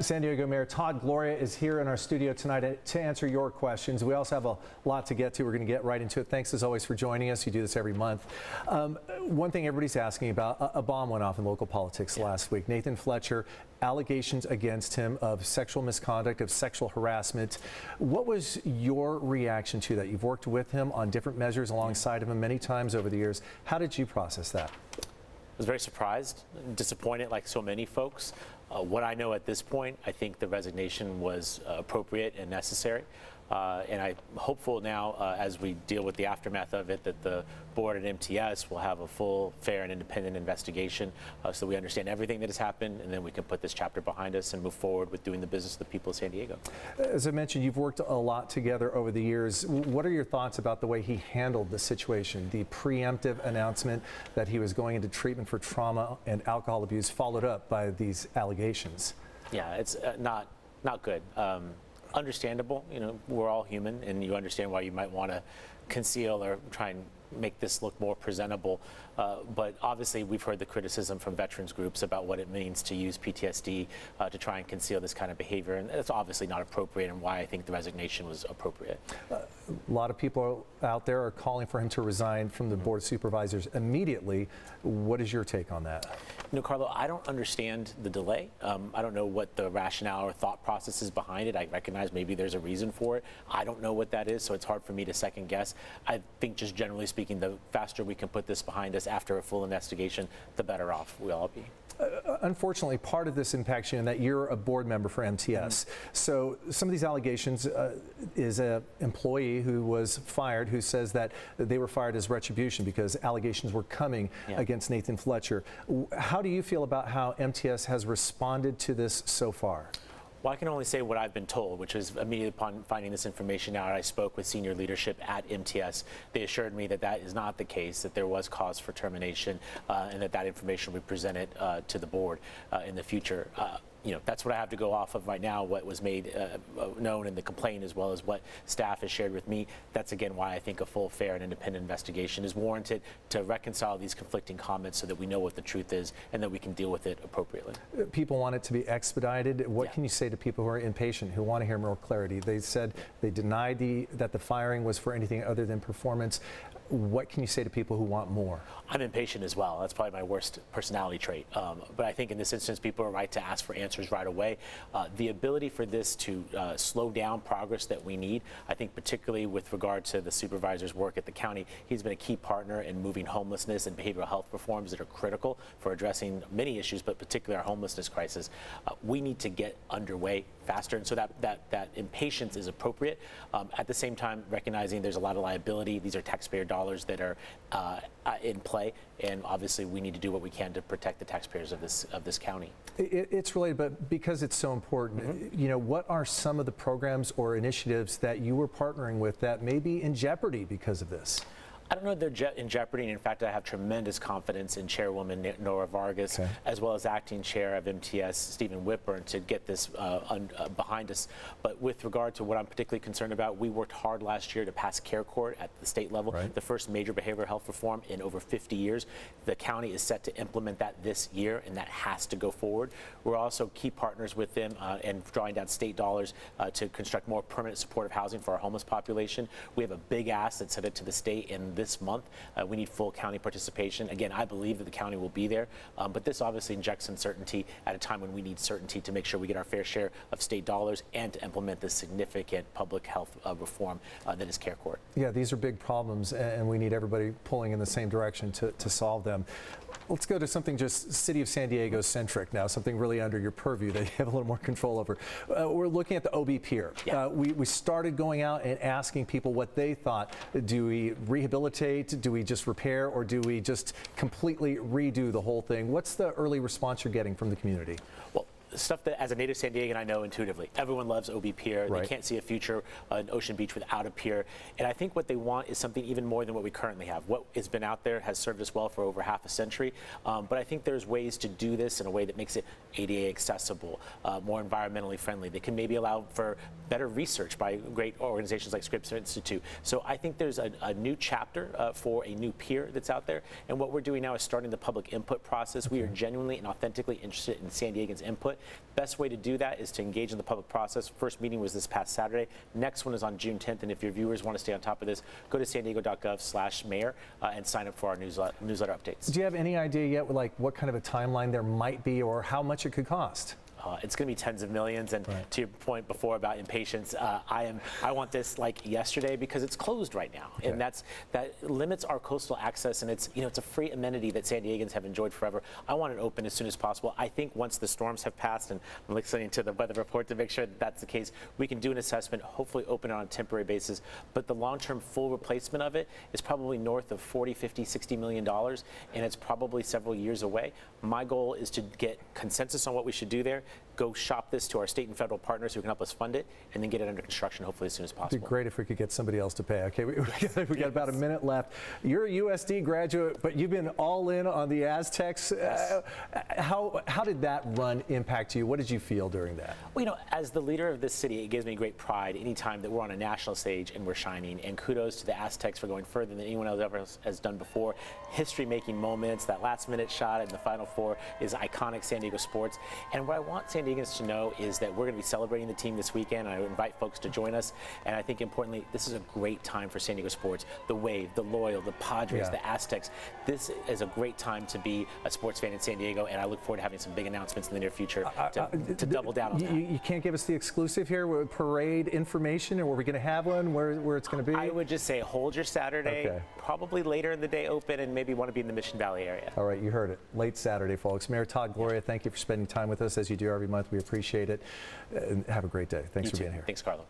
San Diego Mayor Todd Gloria is here in our studio tonight to answer your questions. We also have a lot to get to. We're going to get right into it. Thanks as always for joining us. You do this every month. One thing everybody's asking about, a bomb went off in local politics last week. Nathan Fletcher, allegations against him of sexual misconduct, of sexual harassment. What was your reaction to that? You've worked with him on different measures alongside of him many times over the years. How did you process that? I was very surprised, disappointed like so many folks. What I know at this point, I think the resignation was appropriate and necessary. And I'm hopeful now, as we deal with the aftermath of it, that the board at MTS will have a full, fair, and independent investigation so we understand everything that has happened, and then we can put this chapter behind us and move forward with doing the business of the people of San Diego. As I mentioned, you've worked a lot together over the years. What are your thoughts about the way he handled the situation? The preemptive announcement that he was going into treatment for trauma and alcohol abuse, followed up by these allegations. Yeah, it's not good. Understandable, you know, we're all human, and you understand why you might want to conceal or try and make this look more presentable. But obviously we've heard the criticism from veterans groups about what it means to use PTSD to try and conceal this kind of behavior, and that's obviously not appropriate, and why I think the resignation was appropriate. A lot of people out there are calling for him to resign from the Board of Supervisors immediately. What is your take on that? You know, Carlo, I don't understand the delay. I don't know what the rationale or thought process is behind it. I recognize maybe there's a reason for it. I don't know what that is, so it's hard for me to second guess. I think just generally speaking, the faster we can put this behind us after a full investigation, the better off we'll all be. Unfortunately, part of this impacts you in that you're a board member for MTS. So some of these allegations is an employee who was fired who says that they were fired as retribution because allegations were coming against Nathan Fletcher. How do you feel about how MTS has responded to this so far? Well, I can only say what I've been told, which is immediately upon finding this information out, I spoke with senior leadership at MTS. They assured me that that is not the case, that there was cause for termination, and that information will be presented to the board in the future. You know, that's what I have to go off of right now, what was made known in the complaint, as well as what staff has shared with me. That's, again, why I think a full, fair, and independent investigation is warranted to reconcile these conflicting comments so that we know what the truth is and that we can deal with it appropriately. People want it to be expedited. What can you say to people who are impatient, who want to hear more clarity? They said they denied that the firing was for anything other than performance. What can you say to people who want more? I'm impatient as well. That's probably my worst personality trait. But I think in this instance, people are right to ask for answers right away. The ability for this to slow down progress that we need, I think particularly with regard to the supervisor's work at the county, he's been a key partner in moving homelessness and behavioral health reforms that are critical for addressing many issues, but particularly our homelessness crisis. We need to get underway faster, and so that impatience is appropriate. At the same time, recognizing there's a lot of liability. These are taxpayer dollars that are in play, and obviously we need to do what we can to protect the taxpayers of this county. It's related, but because it's so important, you know, what are some of the programs or initiatives that you were partnering with that may be in jeopardy because of this? I don't know if they're in jeopardy, and in fact, I have tremendous confidence in Chairwoman Nora Vargas, as well as Acting Chair of MTS, Stephen Whitburn, to get this behind us. But with regard to what I'm particularly concerned about, we worked hard last year to pass Care Court at the state level, the first major behavioral health reform in over 50 years. The county is set to implement that this year, and that has to go forward. We're also key partners with them and drawing down state dollars to construct more permanent supportive housing for our homeless population. We have a big ask that's headed to the state in this month. We need full county participation. Again, I believe that the county will be there, but this obviously injects uncertainty at a time when we need certainty to make sure we get our fair share of state dollars and to implement this significant public health reform that is Care Court. Yeah, these are big problems, and we need everybody pulling in the same direction to solve them. Let's go to something just City of San Diego centric now, something really under your purview that you have a little more control over. We're looking at the OB Pier. We started going out and asking people what they thought. Do we rehabilitate? Do we just repair? Or do we just completely redo the whole thing? What's the early response you're getting from the community? Well, stuff that as a native San Diegan I know intuitively. Everyone loves OB Pier. They can't see a future in Ocean Beach without a pier. And I think what they want is something even more than what we currently have. What has been out there has served us well for over half a century. But I think there's ways to do this in a way that makes it ADA accessible, more environmentally friendly. They can maybe allow for better research by great organizations like Scripps Institute. So I think there's a new chapter for a new pier that's out there. And what we're doing now is starting the public input process. We are genuinely and authentically interested in San Diegans' input. it. Best way to do that is to engage in the public process. First meeting was this past Saturday. Next one is on June 10th, and if your viewers want to stay on top of this, go to sandiego.gov/mayor and sign up for our newsletter updates. Do you have any idea yet, like, what kind of a timeline there might be or how much it could cost? It's going to be tens of millions, and to your point before about impatience, I want this like yesterday because it's closed right now, and that limits our coastal access, and it's a free amenity that San Diegans have enjoyed forever. I want it open as soon as possible. I think once the storms have passed, and I'm listening to the weather report to make sure that that's the case, we can do an assessment, hopefully open it on a temporary basis, but the long-term full replacement of it is probably north of $40, $50, $60 million, and it's probably several years away. My goal is to get consensus on what we should do there, go shop this to our state and federal partners who can help us fund it, and then get it under construction hopefully as soon as possible. It'd be great if we could get somebody else to pay. Okay, we got about a minute left. You're a USD graduate, but you've been all in on the Aztecs. Yes. How did that run impact you? What did you feel during that? Well, as the leader of this city, it gives me great pride anytime that we're on a national stage and we're shining, and kudos to the Aztecs for going further than anyone else ever has done before. History-making moments, that last-minute shot in the Final Four is iconic San Diego sports, and what I want San Diegans to know is that we're going to be celebrating the team this weekend, and I invite folks to join us. And I think importantly, this is a great time for San Diego sports. The Wave, the Loyal, the Padres, the Aztecs. This is a great time to be a sports fan in San Diego, and I look forward to having some big announcements in the near future to double down on that. You can't give us the exclusive here with parade information, or are we going to have one where it's going to be? I would just say hold your Saturday, probably later in the day open, and maybe want to be in the Mission Valley area. All right, you heard it. Late Saturday, folks. Mayor Todd, Gloria, thank you for spending time with us as you do every month. We appreciate it. And have a great day. Thanks for being here. Thanks, Carlo.